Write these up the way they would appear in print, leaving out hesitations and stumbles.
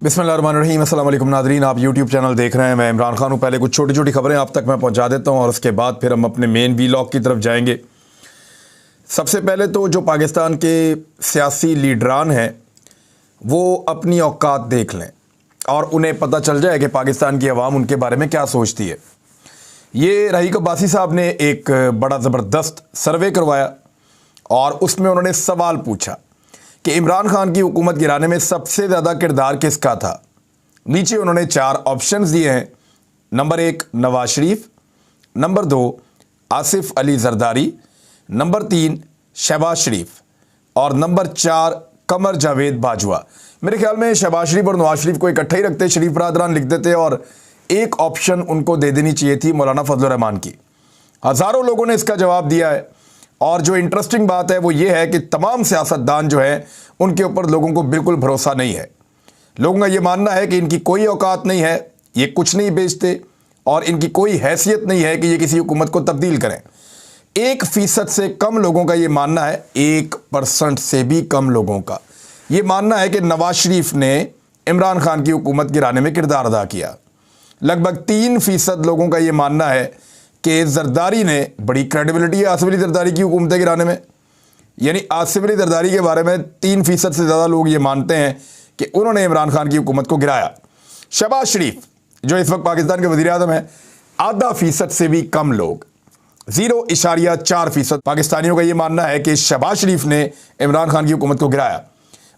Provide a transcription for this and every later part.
बिस्मिल्लाहिर्रहमानिर्रहीम। अस्सलाम वालेकुम नाज़रीन, आप यूट्यूब चैनल देख रहे हैं। मैं इमरान खान हूँ। पहले कुछ छोटी छोटी खबरें आप तक मैं पहुँचा देता हूँ और उसके बाद फिर हम अपने मेन वीलॉग की तरफ जाएंगे। सबसे पहले तो जो पाकिस्तान के सियासी लीडरान हैं वो अपनी औकात देख लें और उन्हें पता चल जाए कि पाकिस्तान की आवाम उनके बारे में क्या सोचती है। ये रहीक अब्बासी साहब ने एक बड़ा ज़बरदस्त सर्वे करवाया और उसमें उन्होंने सवाल पूछा कि इमरान खान की हुकूमत गिराने में सबसे ज़्यादा किरदार किसका था। नीचे उन्होंने 4 ऑप्शंस दिए हैं। Number 1 Nawaz Sharif, number 2 Asif Ali Zardari, number 3 Shahbaz शरीफ और नंबर 4 कमर जावेद बाजवा। मेरे ख्याल में शहबाज शरीफ और नवाज शरीफ को इकट्ठा ही रखते, शरीफ बरादरान लिख देते और एक ऑप्शन उनको दे देनी चाहिए थी मौलाना फजल रहमान की। हज़ारों लोगों ने इसका जवाब दिया है और जो इंटरेस्टिंग बात है वो ये है कि तमाम सियासतदान जो हैं उनके ऊपर लोगों को बिल्कुल भरोसा नहीं है। लोगों का ये मानना है कि इनकी कोई औकात नहीं है, ये कुछ नहीं बेचते और इनकी कोई हैसियत नहीं है कि ये किसी हुकूमत को तब्दील करें। 1% से कम लोगों का ये मानना है, 1% से भी कम लोगों का ये मानना है कि नवाज शरीफ ने इमरान खान की हुकूमत गिराने में किरदार अदा किया। लगभग 3% लोगों का ये मानना है कि जरदारी ने, बड़ी क्रेडिबिलिटी है आसिफ अली जरदारी की हुकूमत गिराने में, यानी आसिफ अली जरदारी के बारे में 3% से ज़्यादा लोग ये मानते हैं कि उन्होंने इमरान खान की हुकूमत को गिराया। शहबाज शरीफ जो इस वक्त पाकिस्तान के वज़ीर आज़म हैं, 0.5% से भी कम लोग, 0.4% पाकिस्तानियों का ये मानना है कि शहबाज शरीफ ने इमरान खान की हुकूमत को गिराया।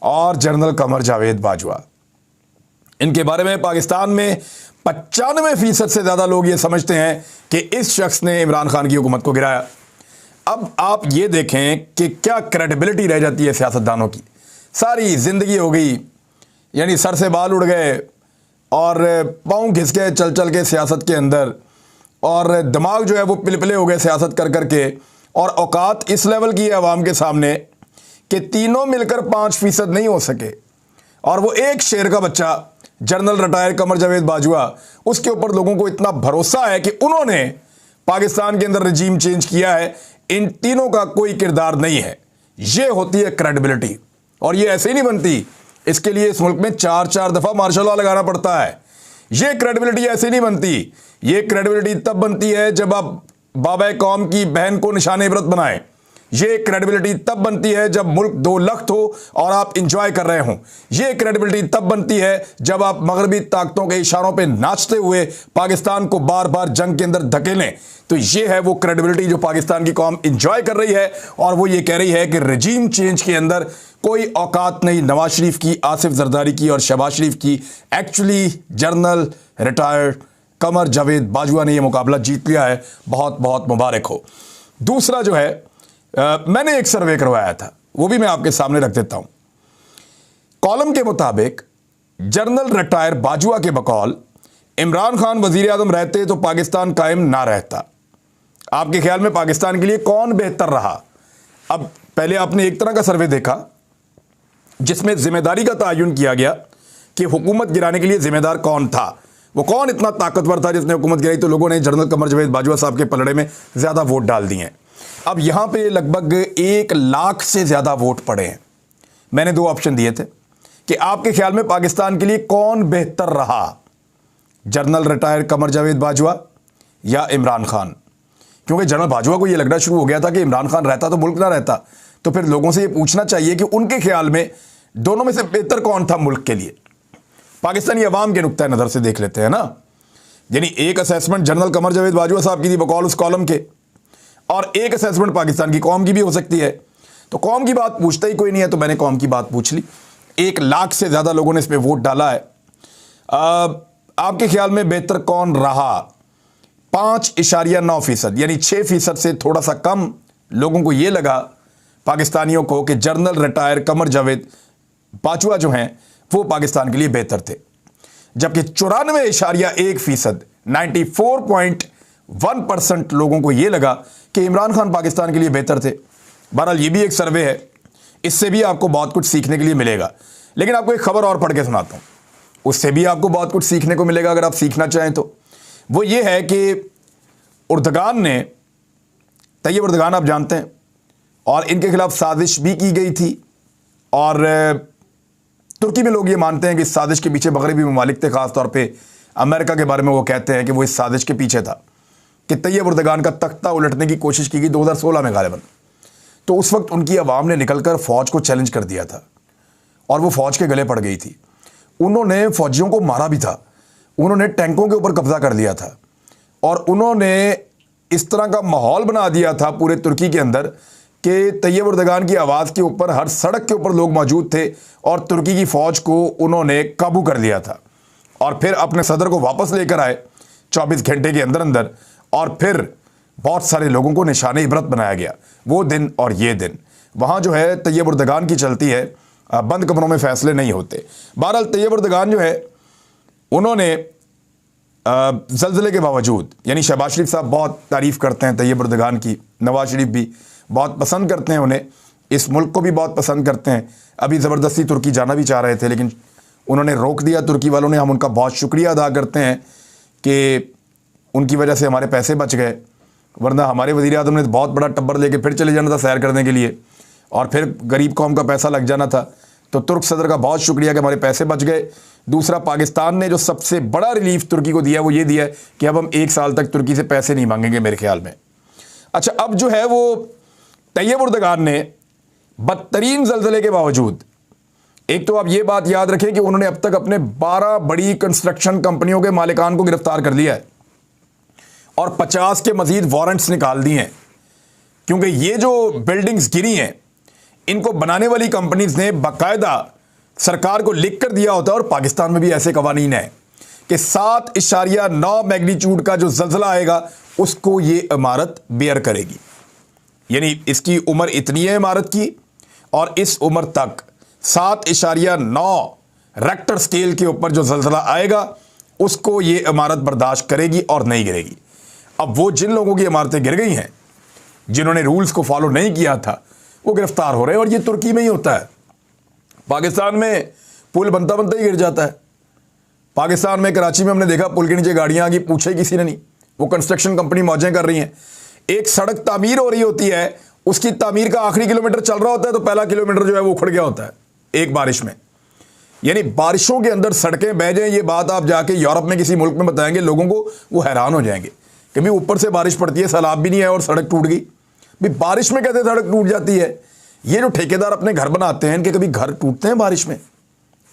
और जनरल कमर जावेद बाजवा, इनके बारे में पाकिस्तान में 95% से ज़्यादा लोग ये समझते हैं कि इस शख्स ने इमरान खान की हुकूमत को गिराया। अब आप ये देखें कि क्या क्रेडिबिलिटी रह जाती है सियासतदानों की। सारी ज़िंदगी हो गई, यानी सर से बाल उड़ गए और पाँव घिस गए चल चल के सियासत के अंदर, और दिमाग जो है वो पिलपिले हो गए सियासत कर कर के, और औकात इस लेवल की है आवाम के सामने कि तीनों मिलकर 5% नहीं हो सके। और वो एक शेर का बच्चा जनरल रिटायर कमर जावेद बाजवा, उसके ऊपर लोगों को इतना भरोसा है कि उन्होंने पाकिस्तान के अंदर रजीम चेंज किया है। इन तीनों का कोई किरदार नहीं है। ये होती है क्रेडिबिलिटी, और ये ऐसे ही नहीं बनती। इसके लिए इस मुल्क में 4-4 दफ़ा मार्शल लॉ लगाना पड़ता है। ये क्रेडिबिलिटी ऐसे नहीं बनती। ये क्रेडिबिलिटी तब बनती है जब आप बाबा कौम की बहन को निशाने इबरत बनाएं। ये क्रेडिबिलिटी तब बनती है जब मुल्क 2 लख्त हो और आप इंजॉय कर रहे हों। ये क्रेडिबिलिटी तब बनती है जब आप मगरबी ताकतों के इशारों पे नाचते हुए पाकिस्तान को बार बार जंग के अंदर धकेलें। तो ये है वो क्रेडिबिलिटी जो पाकिस्तान की कौम इंजॉय कर रही है, और वो ये कह रही है कि रजीम चेंज के अंदर कोई औकात नहीं नवाज शरीफ की, आसिफ जरदारी की और शहबाज शरीफ की। Actually general retired Qamar Javed Bajwa ने यह मुकाबला जीत लिया है। बहुत बहुत मुबारक हो। दूसरा जो है, मैंने एक सर्वे करवाया था, वो भी मैं आपके सामने रख देता हूं। कॉलम के मुताबिक जनरल रिटायर बाजवा के बकौल इमरान खान वजीर आजम रहते तो पाकिस्तान कायम ना रहता। आपके ख्याल में पाकिस्तान के लिए कौन बेहतर रहा? अब पहले आपने एक तरह का सर्वे देखा जिसमें जिम्मेदारी का तयन किया गया कि हुकूमत गिराने के लिए जिम्मेदार कौन था, वो कौन इतना ताकतवर था जिसने हुकूमत गिराई। तो लोगों ने जनरल कमर जावेद बाजवा साहब के पलड़े में ज़्यादा वोट डाल दिए हैं। अब यहां पे लगभग 1 लाख से ज़्यादा वोट पड़े हैं। मैंने 2 ऑप्शन दिए थे कि आपके ख्याल में पाकिस्तान के लिए कौन बेहतर रहा, जनरल रिटायर कमर जावेद बाजवा या इमरान खान। क्योंकि जनरल बाजवा को यह लगना शुरू हो गया था कि इमरान खान रहता तो मुल्क ना रहता। तो फिर लोगों से यह पूछना चाहिए कि उनके ख्याल में दोनों में से बेहतर कौन था मुल्क के लिए। पाकिस्तानी अवाम के नुक्ता नज़र से देख लेते हैं ना। यानी एक असेसमेंट जनरल कमर जावेद बाजवा साहब की थी बकौल उस कॉलम के, और एक असेसमेंट पाकिस्तान की कौम की भी हो सकती है। तो कौम की बात पूछता ही कोई नहीं है, तो मैंने कौम की बात पूछ ली। 1 लाख से ज़्यादा लोगों ने इस पर वोट डाला है। आपके ख्याल में बेहतर कौन रहा? 5.9%, यानी 6% से थोड़ा सा कम लोगों को यह लगा, पाकिस्तानियों को, कि जनरल रिटायर कमर जावेद बाजवा जो हैं वो पाकिस्तान के लिए बेहतर थे। जबकि 94.1%, 94.1% लोगों को यह लगा कि इमरान खान पाकिस्तान के लिए बेहतर थे। बहरहाल ये भी एक सर्वे है, इससे भी आपको बहुत कुछ सीखने के लिए मिलेगा। लेकिन आपको एक खबर और पढ़ के सुनाता हूं, उससे भी आपको बहुत कुछ सीखने को मिलेगा अगर आप सीखना चाहें तो। वो ये है कि उर्दगान ने, तैयब उर्दगान आप जानते हैं, और इनके खिलाफ साजिश भी की गई थी और तुर्की में लोग ये मानते हैं कि इस साजिश के पीछे मगरबी ममालिक थे, खासतौर पे अमेरिका के बारे में वो कहते हैं कि वो इस साजिश के पीछे था कि तैयब उर्दगान का तख्ता उलटने की कोशिश की गई 2016 में गालिबन। तो उस वक्त उनकी आवाम ने निकलकर फौज को चैलेंज कर दिया था और वो फौज के गले पड़ गई थी। उन्होंने फौजियों को मारा भी था, उन्होंने टैंकों के ऊपर कब्जा कर लिया था और उन्होंने इस तरह का माहौल बना दिया था पूरे तुर्की के अंदर कि तैयब उर्दगान की आवाज़ के ऊपर हर सड़क के ऊपर लोग मौजूद थे और तुर्की की फ़ौज को उन्होंने काबू कर लिया था और फिर अपने सदर को वापस लेकर आए 24 घंटे के अंदर अंदर और फिर बहुत सारे लोगों को निशाने इबरत बनाया गया। वो दिन और ये दिन वहाँ जो है तैयब उर्दगान की चलती है, बंद कमरों में फैसले नहीं होते। बहरहाल तैयब उर्दगान जो है उन्होंने ज़ल्ज़ले के बावजूद, यानी शहबाज शरीफ साहब बहुत तारीफ़ करते हैं तैयब उर्दगान की, नवाज शरीफ भी बहुत पसंद करते हैं उन्हें, इस मुल्क को भी बहुत पसंद करते हैं। अभी ज़बरदस्ती तुर्की जाना भी चाह रहे थे लेकिन उन्होंने रोक दिया तुर्की वालों ने। हम उनका बहुत शुक्रिया अदा करते हैं कि उनकी वजह से हमारे पैसे बच गए, वरना हमारे वज़ीर आज़म ने बहुत बड़ा टब्बर लेके फिर चले जाना था सैर करने के लिए और फिर गरीब कौम का पैसा लग जाना था। तो तुर्क सदर का बहुत शुक्रिया कि हमारे पैसे बच गए। दूसरा, पाकिस्तान ने जो सबसे बड़ा रिलीफ तुर्की को दिया वो ये दिया है कि अब हम 1 साल तक तुर्की से पैसे नहीं मांगेंगे मेरे ख्याल में। अच्छा, अब जो है वो तैयब उर्दगान ने बदतरीन ज़ल्ज़ले के बावजूद, एक तो आप ये बात याद रखें कि उन्होंने अब तक अपने 12 बड़ी कंस्ट्रक्शन कंपनियों के मालिकान को गिरफ्तार कर लिया है और 50 के मजीद वारंट्स निकाल दिए हैं, क्योंकि ये जो बिल्डिंग्स गिरी हैं इनको बनाने वाली कंपनीज ने बाकायदा सरकार को लिख कर दिया होता है। और पाकिस्तान में भी ऐसे कवानीन है कि 7.9 मैग्नीट्यूड का जो ज़ल्ज़ला आएगा उसको ये इमारत बेयर करेगी, यानी इसकी उम्र इतनी है इमारत की और इस उम्र तक 7.9 रेक्टर स्केल के ऊपर जो ज़ल्ज़ला आएगा उसको ये इमारत बर्दाश्त करेगी और नहीं गिरेगी। अब वो जिन लोगों की इमारतें गिर गई हैं, जिन्होंने रूल्स को फॉलो नहीं किया था, वो गिरफ्तार हो रहे हैं। और ये तुर्की में ही होता है। पाकिस्तान में पुल बनता बनता ही गिर जाता है। पाकिस्तान में कराची में हमने देखा पुल के नीचे गाड़ियां आ गई, पूछे किसी ने नहीं, वो कंस्ट्रक्शन कंपनी मौजें कर रही हैं। एक सड़क तामीर हो रही होती है, उसकी तामीर का आखिरी किलोमीटर चल रहा होता है तो पहला किलोमीटर जो है वो उखड़ गया होता है एक बारिश में। यानी बारिशों के अंदर सड़कें बह जाएं, ये बात आप जाके यूरोप में किसी मुल्क में बताएंगे लोगों को, वो हैरान हो जाएंगे कि भाई ऊपर से बारिश पड़ती है, सैलाब भी नहीं है और सड़क टूट गई। भाई बारिश में कैसे सड़क टूट जाती है? ये जो ठेकेदार अपने घर बनाते हैं इनके कभी घर टूटते हैं बारिश में?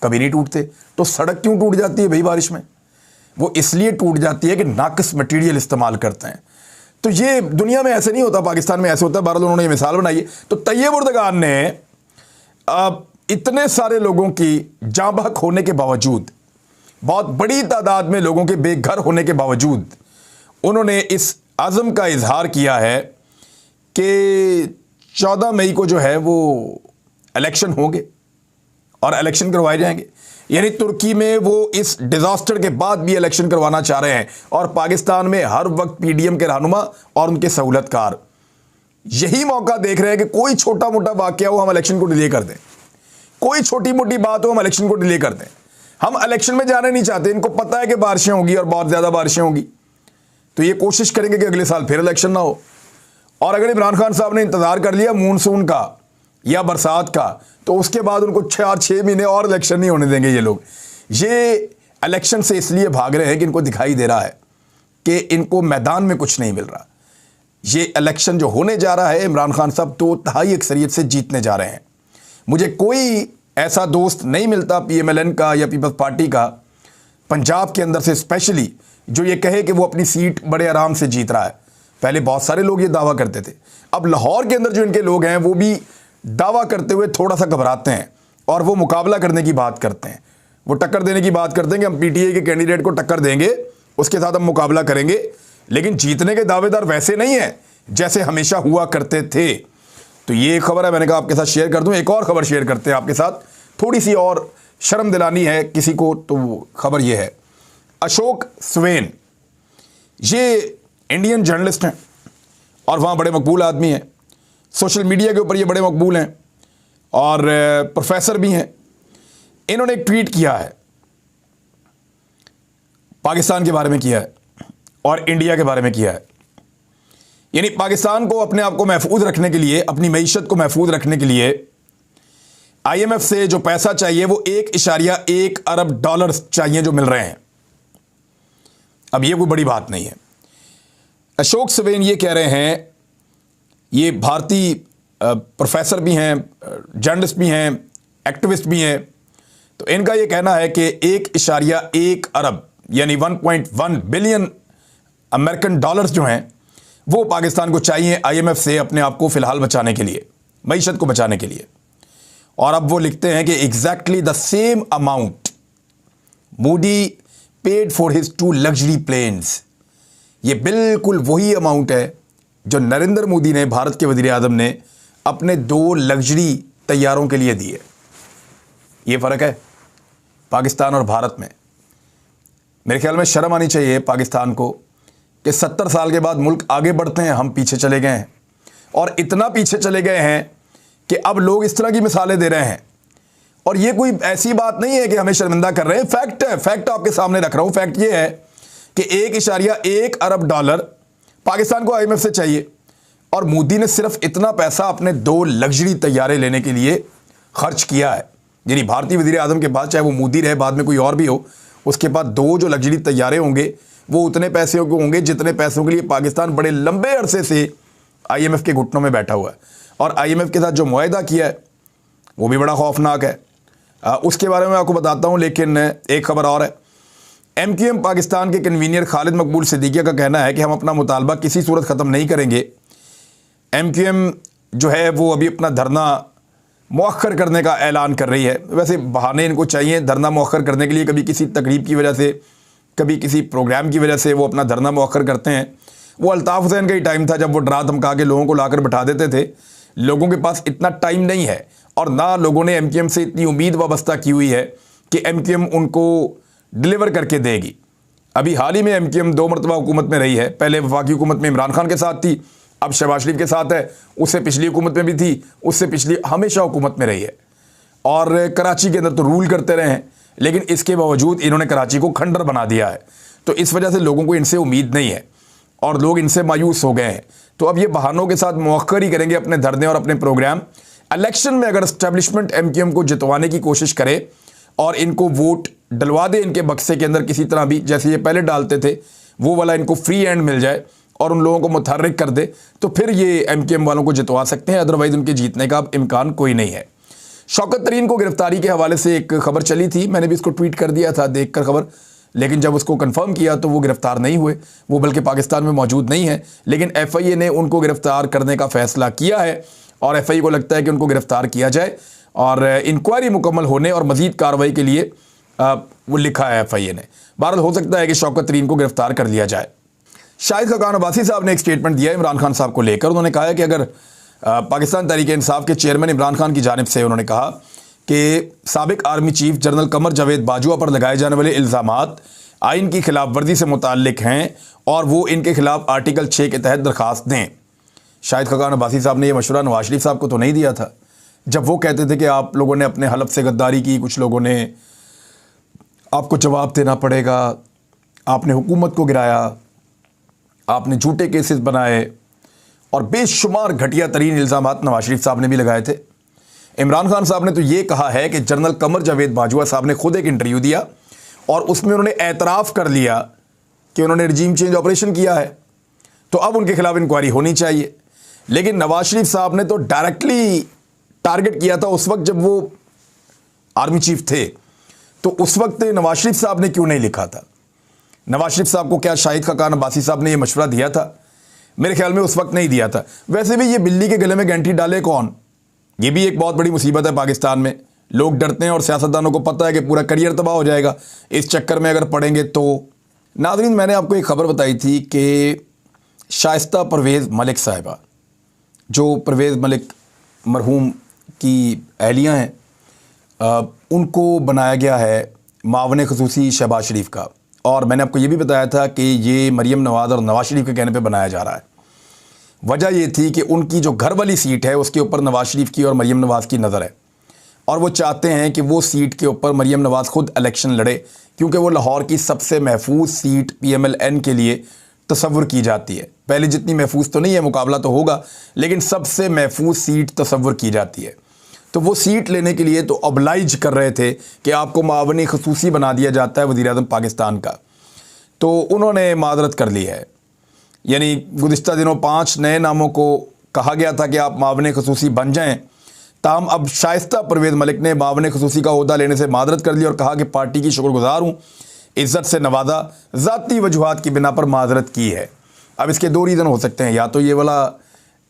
कभी नहीं टूटते। तो सड़क क्यों टूट जाती है भाई बारिश में? वो इसलिए टूट जाती है कि नाकिस मटेरियल इस्तेमाल करते हैं। तो ये दुनिया में ऐसे नहीं होता, पाकिस्तान में ऐसे होता है। बहरहाल उन्होंने ये मिसाल बनाई है। तो तैयब उर्दगान ने इतने सारे लोगों की जाँ बहक होने के बावजूद, बहुत बड़ी तादाद में लोगों के बेघर होने के बावजूद, उन्होंने इस अज़म का इजहार किया है कि 14 मई को जो है वो इलेक्शन होंगे और इलेक्शन करवाए जाएंगे। यानी तुर्की में वो इस डिजास्टर के बाद भी इलेक्शन करवाना चाह रहे हैं और पाकिस्तान में हर वक्त पीडीएम के रहनुमा और उनके सहूलतकार यही मौका देख रहे हैं कि कोई छोटा मोटा वाकया हो हम इलेक्शन को डिले कर दें, कोई छोटी मोटी बात हो हम इलेक्शन को डिले कर दें। हम इलेक्शन में जाना नहीं चाहते, इनको पता है कि बारिशें होंगी और बहुत ज़्यादा बारिशें होंगी, तो ये कोशिश करेंगे कि अगले साल फिर इलेक्शन ना हो। और अगर इमरान खान साहब ने इंतज़ार कर लिया मानसून का या बरसात का, तो उसके बाद उनको 6 महीने और इलेक्शन नहीं होने देंगे ये लोग। ये इलेक्शन से इसलिए भाग रहे हैं कि इनको दिखाई दे रहा है कि इनको मैदान में कुछ नहीं मिल रहा। ये इलेक्शन जो होने जा रहा है, इमरान खान साहब 2/3 अक्सरियत से जीतने जा रहे हैं। मुझे कोई ऐसा दोस्त नहीं मिलता PMLN का या पीपल्स पार्टी का, पंजाब के अंदर से स्पेशली, जो ये कहे कि वो अपनी सीट बड़े आराम से जीत रहा है। पहले बहुत सारे लोग ये दावा करते थे, अब लाहौर के अंदर जो इनके लोग हैं वो भी दावा करते हुए थोड़ा सा घबराते हैं और वो मुकाबला करने की बात करते हैं, वो टक्कर देने की बात करते हैं कि हम PTI के कैंडिडेट को टक्कर देंगे, उसके साथ हम मुकाबला करेंगे। लेकिन जीतने के दावेदार वैसे नहीं हैं जैसे हमेशा हुआ करते थे। तो ये खबर है, मैंने कहा आपके साथ शेयर कर दूं। एक और खबर शेयर करते हैं आपके साथ, थोड़ी सी और शर्म दिलानी है किसी को, तो खबर ये है, अशोक स्वेन, ये इंडियन जर्नलिस्ट हैं और वहाँ बड़े मकबूल आदमी हैं, सोशल मीडिया के ऊपर ये बड़े मकबूल हैं और प्रोफेसर भी हैं। इन्होंने एक ट्वीट किया है, पाकिस्तान के बारे में किया है और इंडिया के बारे में किया है। यानी पाकिस्तान को अपने आप को महफूज रखने के लिए, अपनी मईशत को महफूज रखने के लिए आईएमएफ से जो पैसा चाहिए वो 1.1 अरब डॉलर चाहिए जो मिल रहे हैं। अब ये कोई बड़ी बात नहीं है। अशोक सवेन ये कह रहे हैं, ये भारतीय प्रोफेसर भी हैं, जर्नलिस्ट भी हैं, एक्टिविस्ट भी हैं, तो इनका ये कहना है कि 1.1 अरब यानी 1.1 बिलियन अमेरिकन डॉलर्स जो हैं वो पाकिस्तान को चाहिए आईएमएफ से अपने आप को फिलहाल बचाने के लिए, मईशत को बचाने के लिए। और अब वो लिखते हैं कि exactly the same amount Moody paid for his 2 luxury planes. ये बिल्कुल वही अमाउंट है जो नरेंद्र मोदी ने, भारत के वजीर आजम ने, अपने 2 लग्जरी तैयारों के लिए दिए। ये फ़र्क है पाकिस्तान और भारत में। मेरे ख्याल में शर्म आनी चाहिए पाकिस्तान को कि 70 साल के बाद मुल्क आगे बढ़ते हैं, हम पीछे चले गए हैं। और इतना पीछे चले गए हैं कि अब लोग इस तरह की मिसालें दे रहे हैं। और ये कोई ऐसी बात नहीं है कि हमें शर्मिंदा कर रहे हैं, फैक्ट है, फैक्ट आपके सामने रख रहा हूं। फैक्ट ये है कि 1.1 अरब डॉलर पाकिस्तान को आईएमएफ से चाहिए और मोदी ने सिर्फ इतना पैसा अपने 2 लग्जरी तैयारे लेने के लिए खर्च किया है। यानी भारतीय वजीर आजम के पास, चाहे वो मोदी रहे, बाद में कोई और भी हो, उसके पास 2 जो लग्जरी तैयारे होंगे वो उतने पैसे के होंगे जितने पैसों के लिए पाकिस्तान बड़े लंबे अरसे से आईएमएफ के घुटनों में बैठा हुआ है। और आईएमएफ के साथ जो मुआहदा किया है वो भी बड़ा खौफनाक है। उसके बारे में आपको बताता हूं, लेकिन एक खबर और है। एमक्यूएम पाकिस्तान के कन्वीनियर खालिद मकबूल सिद्दीकी का कहना है कि हम अपना मुतालबा किसी सूरत ख़त्म नहीं करेंगे। एमक्यूएम जो है वो अभी अपना धरना मौखर करने का ऐलान कर रही है। वैसे बहाने इनको चाहिए धरना मौखर करने के लिए, कभी किसी तकरीब की वजह से, कभी किसी प्रोग्राम की वजह से वो अपना धरना मौखर करते हैं। वो अल्ताफ़ हुसैन का ही टाइम था जब वो डरा धमका के लोगों को लाकर बैठा देते थे। लोगों के पास इतना टाइम नहीं है और ना लोगों ने एमक्यूएम से इतनी उम्मीद वाबस्ता की हुई है कि एमक्यूएम उनको डिलीवर करके देगी। अभी हाल ही में एमक्यूएम 2 मरतबा हुकूमत में रही है। पहले वफाकी हुकूमत में इमरान खान के साथ थी, अब शहबाज शरीफ के साथ है। उससे पिछली हुकूमत में भी थी, उससे पिछली हमेशा हुकूमत में रही है। और कराची के अंदर तो रूल करते रहे हैं, लेकिन इसके बावजूद इन्होंने कराची को खंडर बना दिया है। तो इस वजह से लोगों को इनसे उम्मीद नहीं है और लोग इनसे मायूस हो गए हैं। तो अब ये बहानों के साथ मौखर ही करेंगे अपने धरने और अपने प्रोग्राम। इलेक्शन में अगर एस्टेब्लिशमेंट एमक्यूएम को जितवाने की कोशिश करे और इनको वोट डलवा दे इनके बक्से के अंदर किसी तरह भी, जैसे ये पहले डालते थे, वो वाला इनको फ्री हैंड मिल जाए और उन लोगों को मुतहर्रिक कर दे, तो फिर ये एमक्यूएम वालों को जितवा सकते हैं। अदरवाइज उनके जीतने का इम्कान कोई नहीं है। शौकत तरीन को गिरफ्तारी के हवाले से एक खबर चली थी, मैंने भी इसको ट्वीट कर दिया था देखकर खबर, लेकिन जब उसको कंफर्म किया तो वो गिरफ्तार नहीं हुए, वो बल्कि पाकिस्तान में मौजूद नहीं है। लेकिन एफआईए ने उनको गिरफ्तार करने का फैसला किया है और एफआईए को लगता है कि उनको गिरफ्तार किया जाए और इंक्वायरी मुकम्मल होने और मजीद कार्रवाई के लिए वो लिखा है एफआईए ने। बहरहाल हो सकता है कि शौकत तरीन को गिरफ्तार कर लिया जाए। शाहिद खकान अब्बासी साहब ने एक स्टेटमेंट दिया इमरान खान साहब को लेकर। उन्होंने कहा है कि अगर पाकिस्तान तहरीक इंसाफ के चेयरमैन इमरान खान की जानिब से उन्होंने कहा कि साबिक army chief general Qamar Javed Bajwa पर लगाए जाने वाले इल्ज़ामात आइन की खिलाफ वर्जी से मुताल्लिक हैं और वो इनके खिलाफ आर्टिकल 6 के तहत दरखास्त दें। शाहिद खकान अब्बासी साहब ने यह मशवरा नवाज शरीफ साहब को तो नहीं दिया था जब वो कहते थे कि आप लोगों ने अपने हलफ से गद्दारी की, कुछ लोगों ने आपको जवाब देना पड़ेगा, आपने हुकूमत को गिराया, आपने झूठे केसेस बनाए और बेशुमार घटिया तरीन इल्ज़ामात नवाज शरीफ साहब ने भी लगाए थे। इमरान खान साहब ने तो ये कहा है कि जनरल कमर जावेद बाजवा साहब ने खुद एक इंटरव्यू दिया और उसमें उन्होंने एतराफ़ कर लिया कि उन्होंने रजीम चेंज ऑपरेशन किया है, तो अब उनके खिलाफ इंक्वायरी होनी चाहिए। लेकिन नवाज शरीफ साहब ने तो डायरेक्टली टारगेट किया था उस वक्त जब वो आर्मी चीफ थे, तो उस वक्त नवाज शरीफ साहब ने क्यों नहीं लिखा था? नवाज शरीफ साहब को क्या शाहिद खकान अब्बासी साहब ने यह मशवरा दिया था? मेरे ख्याल में उस वक्त नहीं दिया था। वैसे भी ये बिल्ली के गले में घंटी डाले कौन, ये भी एक बहुत बड़ी मुसीबत है पाकिस्तान में। लोग डरते हैं और सियासतदानों को पता है कि पूरा करियर तबाह हो जाएगा इस चक्कर में अगर पड़ेंगे तो। नाज़रीन, मैंने आपको एक खबर बताई थी कि शाइस्ता परवेज़ मलिक साहिबा, जो परवेज़ मलिक मरहूम की अहलियाँ हैं, उनको बनाया गया है मावन ख़ुसूसी शहबाज शरीफ का। और मैंने आपको ये भी बताया था कि ये मरीम नवाज़ और नवाज शरीफ के कहने पे बनाया जा रहा है। वजह ये थी कि उनकी जो घर वाली सीट है उसके ऊपर नवाज शरीफ की और मरीम नवाज़ की नज़र है और वो चाहते हैं कि वो सीट के ऊपर मरीम नवाज़ खुद इलेक्शन लड़े, क्योंकि वो लाहौर की सबसे महफूज सीट PMLN के लिए तसव्वुर की जाती है। पहले जितनी महफूज तो नहीं है, मुकाबला तो होगा, लेकिन सबसे महफूज सीट तसव्वुर की जाती है। तो वो सीट लेने के लिए तो ऑब्लाइज कर रहे थे कि आपको मावनी खसूसी बना दिया जाता है वज़ीर-ए-आज़म पाकिस्तान का। तो उन्होंने माजरत कर ली है, यानी गुज़िश्ता दिनों 5 नए नामों को कहा गया था कि आप मावने खसूसी बन जाएं। ताहम अब शाइस्ता परवेज़ मलिक ने मावने खसूसी का ओहदा लेने से माजरत कर ली और कहा कि पार्टी की शुक्रगुजार हूँ, इज़्ज़त से नवाजा, ज़ाती वजूहात की बिना पर माजरत की है। अब इसके 2 रीज़न हो सकते हैं, या तो ये वाला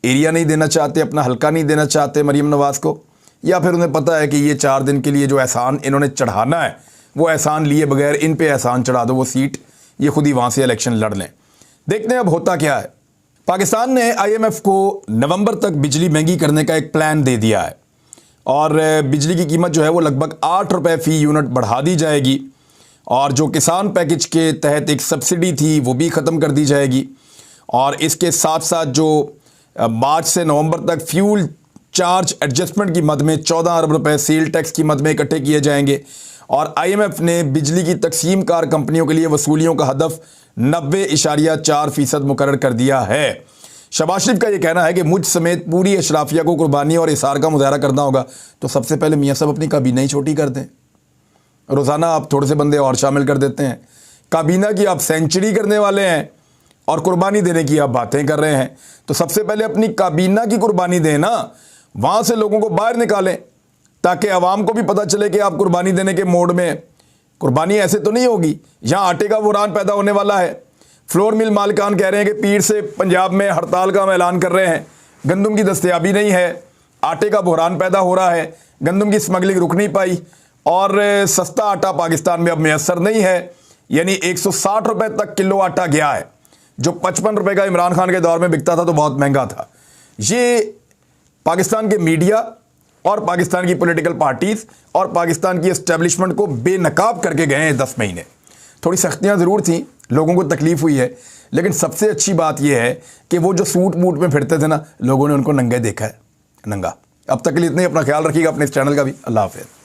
एरिया नहीं देना चाहते, अपना हल्का नहीं देना चाहते मरीम नवाज़ को, या फिर उन्हें पता है कि ये 4 दिन के लिए जो एहसान इन्होंने चढ़ाना है वो एहसान लिए बगैर इन पे एहसान चढ़ा दो, वो सीट ये खुद ही वहाँ से इलेक्शन लड़ लें। देखते हैं अब होता क्या है। पाकिस्तान ने IMF को नवंबर तक बिजली महंगी करने का एक प्लान दे दिया है और बिजली की कीमत जो है वो लगभग 8 रुपये फ़ी यूनिट बढ़ा दी जाएगी और जो किसान पैकेज के तहत एक सब्सिडी थी वो भी ख़त्म कर दी जाएगी। और इसके साथ साथ जो मार्च से नवंबर तक फ्यूल चार्ज एडजस्टमेंट की मद में 14 अरब रुपए सेल टैक्स की मद में इकट्ठे किए जाएंगे। और IMF ने बिजली की तकसीम कार कंपनियों के लिए वसूलियों का हदफ 90.4% मुकर्रर कर दिया है। शहबाज शरीफ का ये कहना है कि मुझ समेत पूरी अशराफिया को कुर्बानी और इसार का मुजाहरा करना होगा, तो सबसे पहले मियाँ साहब अपनी काबीना ही छोटी कर दें। रोज़ाना आप थोड़े से बंदे और शामिल कर देते हैं, काबीना की आप सेंचुरी करने वाले हैं और कुर्बानी देने की आप बातें कर रहे हैं। तो सबसे पहले अपनी काबीना की कुर्बानी दें ना, वहाँ से लोगों को बाहर निकालें ताकि आवाम को भी पता चले कि आप कुर्बानी देने के मोड में हैं। कुर्बानी ऐसे तो नहीं होगी, यहाँ आटे का बुहरान पैदा होने वाला है। फ्लोर मिल मालिकान कह रहे हैं कि पीर से पंजाब में हड़ताल का हम ऐलान कर रहे हैं, गंदम की दस्तयाबी नहीं है, आटे का बुहरान पैदा हो रहा है, गंदम की स्मगलिंग रुक नहीं पाई और सस्ता आटा पाकिस्तान में अब मैसर नहीं है। यानी 160 रुपये तक किलो आटा गया है, जो 55 रुपये का इमरान खान के दौर में बिकता था तो बहुत महंगा था। ये पाकिस्तान के मीडिया और पाकिस्तान की पॉलिटिकल पार्टीज़ और पाकिस्तान की एस्टेब्लिशमेंट को बेनकाब करके गए हैं 10 महीने। थोड़ी सख्तियां ज़रूर थी, लोगों को तकलीफ़ हुई है, लेकिन सबसे अच्छी बात यह है कि वो जो सूट बूट में फिरते थे ना, लोगों ने उनको नंगे देखा है, नंगा। अब तक के लिए इतने, अपना ख्याल रखिएगा, अपने इस चैनल का भी। अल्लाह हाफ़िज़।